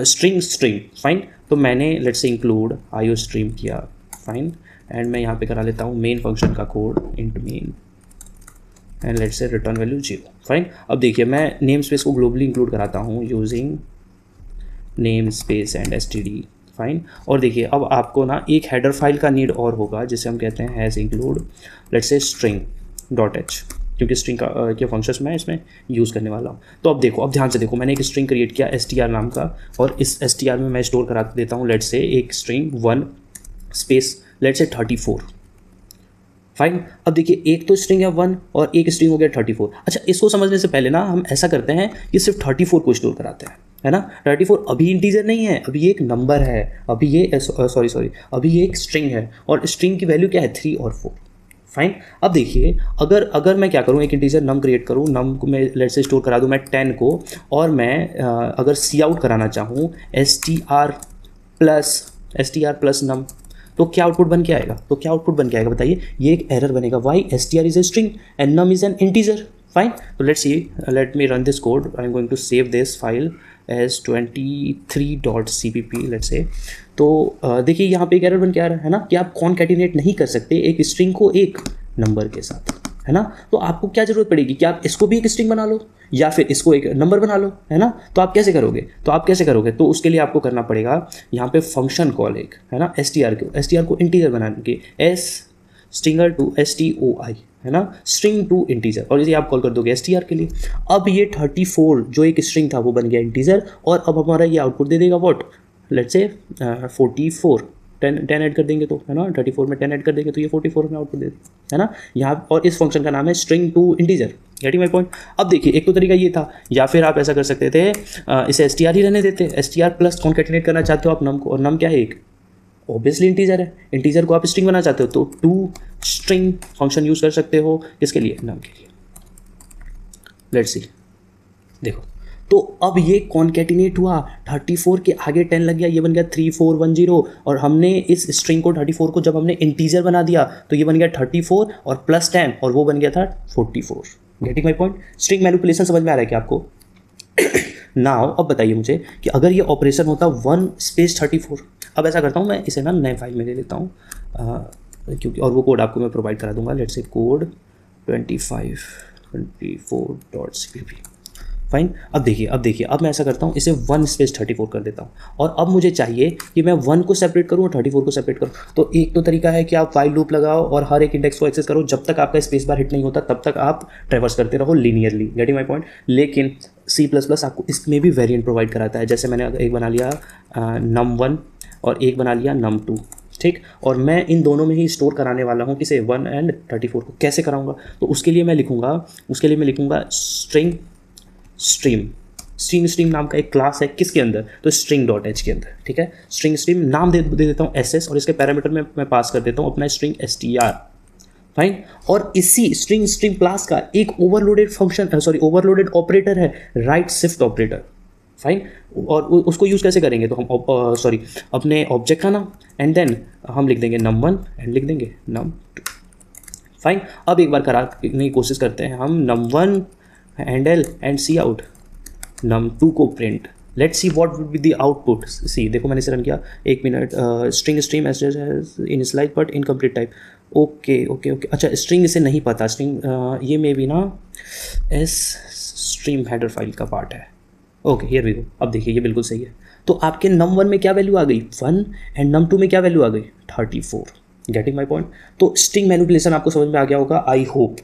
String stream fine. तो मैंने let's say include IO stream किया फाइन, एंड मैं यहाँ पे करा लेता हूँ मेन फंक्शन का code int main and let's say return value 0 fine. अब देखिए मैं नेम स्पेस को ग्लोबली इंक्लूड कराता हूँ using name space and std fine. और देखिए अब आपको ना एक हेडर फाइल का नीड और होगा जिसे हम कहते हैं has include let's say string dot H, क्योंकि स्ट्रिंग का के फंक्शंस मैं इसमें यूज़ करने वाला हूँ। तो अब देखो, अब ध्यान से देखो, मैंने एक स्ट्रिंग क्रिएट किया str नाम का, और इस str में मैं स्टोर करा देता हूँ लेट्स से एक string 1 space let's say 34 fine. अब देखिए एक तो स्ट्रिंग है 1 और एक स्ट्रिंग हो गया 34। अच्छा, इसको समझने से पहले ना हम ऐसा करते हैं कि सिर्फ 34 को स्टोर कराते हैं, है ना। 34 अभी इंटीजर नहीं है, अभी ये एक नंबर है, अभी ये सॉरी अभी ये एक स्ट्रिंग है, और स्ट्रिंग की वैल्यू क्या है 3 और 4 फाइन। अब देखिए अगर मैं क्या करूँ, एक इंटीजर नम क्रिएट करूँ, नम को मैं लेट से स्टोर करा दूँ मैं 10 को, और मैं अगर सी आउट कराना चाहूँ str प्लस नम, तो क्या आउटपुट बन के आएगा, बताइए। ये एक एरर बनेगा, why str is a string and num is an integer fine. तो let's see, let me run this code, I am going to save this file as 23.cpp let's say. तो देखिए यहाँ पे एक एरर बन के आ रहा है ना, कि आप कॉनकैटिनेट नहीं कर सकते एक स्ट्रिंग को एक नंबर के साथ, है ना। तो आपको क्या जरूरत पड़ेगी कि आप इसको भी एक स्ट्रिंग बना लो या फिर इसको एक नंबर बना लो, है ना। तो आप कैसे करोगे, तो उसके लिए आपको करना पड़ेगा यहाँ पे फंक्शन कॉल एक, है ना, str को इंटीजर बनाने के स्ट्रिंगर टू stoi, है ना, स्ट्रिंग टू इंटीजर, और इसे आप कॉल कर दोगे str के लिए। अब ये 34 जो एक स्ट्रिंग था वो बन गया इंटीजर, और अब हमारा ये आउटपुट दे देगा व्हाट, लेट्स से 44 10 ऐड कर देंगे तो, है ना, 34 में 10 ऐड कर देंगे तो ये 44 में आउटपुट दे देगा, है ना यहाँ। और इस फंक्शन का नाम है string to integer, getting my point. अब देखिए एक तो तरीका ये था, या फिर आप ऐसा कर सकते थे, इसे str ही रहने देते, str प्लस कॉन्कैटिनेट करना चाहते हो आप नम को, और नम क्या है, एक ऑब्वियसली इंटीजर है, इंटीजर को आप स्ट्रिंग बना चाहते हो तो टू स्ट्रिंग फंक्शन यूज कर सकते हो, किसके लिए, नम के लिए। लेट्स सी, देखो तो अब ये कॉन्कैटिनेट हुआ, 34 के आगे 10 लग गया, ये बन गया 3410, और हमने इस स्ट्रिंग को 34 को जब हमने इंटीजर बना दिया तो ये बन गया 34 और प्लस 10, और वो बन गया था 44। Getting my point. String manipulation समझ में आ रहा है क्या आपको? नाउ अब बताइए मुझे कि अगर ये ऑपरेशन होता 1 स्पेस 34, अब ऐसा करता हूँ मैं इसे ना नए फाइल में ले लेता हूँ, क्योंकि और वो कोड आपको मैं प्रोवाइड करा दूंगा, let's say code 2524.cpp fine. अब देखिए अब मैं ऐसा करता हूँ, इसे 1 स्पेस 34 कर देता हूँ, और अब मुझे चाहिए कि मैं 1 को सेपरेट करूँ और 34 को सेपरेट करूँ। तो एक तो तरीका है कि आप फाइल लूप लगाओ और हर एक इंडेक्स को एक्सेस करो, जब तक आपका स्पेस बार हिट नहीं होता तब तक आप ट्रैवर्स करते रहो लीनियरली, गेटिंग माय पॉइंट। लेकिन C++ आपको इसमें भी वेरिएंट प्रोवाइड कराता है, जैसे मैंने एक बना लिया num1 और एक बना लिया num2, ठीक। और मैं इन दोनों में ही स्टोर कराने वाला हूँ किसे, 1 एंड 34 को। कैसे कराऊंगा, तो उसके लिए मैं लिखूंगा स्ट्रिंग नाम का एक क्लास है, किसके अंदर, तो स्ट्रिंग डॉट एच के अंदर, ठीक है। स्ट्रिंग स्ट्रीम नाम दे देता हूँ ss, और इसके पैरामीटर में मैं पास कर देता हूँ अपना स्ट्रिंग str फाइन। और इसी स्ट्रिंग क्लास का एक ओवरलोडेड ऑपरेटर है, राइट शिफ्ट ऑपरेटर फाइन। और उसको यूज़ कैसे करेंगे, तो हम अपने ऑब्जेक्ट का नाम एंड देन हम लिख देंगे num1 एंड लिख देंगे num2 फाइन। अब एक बार कराने की कोशिश करते हैं हम, num1 handle and C out, num2 को print, let's see what would be the output. See देखो मैंने इसे रन किया, 1 minute, string stream initialize but incomplete type, okay. अच्छा स्ट्रिंग इसे नहीं पता, स्ट्रिंग ये मे भी ना एस स्ट्रीम हेडर फाइल का पार्ट है, ओके हियर वी गो। अब देखिए ये बिल्कुल सही है, तो आपके num1 में क्या वैल्यू आ गई 1 एंड num2 में क्या वैल्यू आ गई 34, गेटिंग माय पॉइंट। तो स्ट्रिंग मैनिपुलेशन आपको समझ में आ गया होगा, आई होप।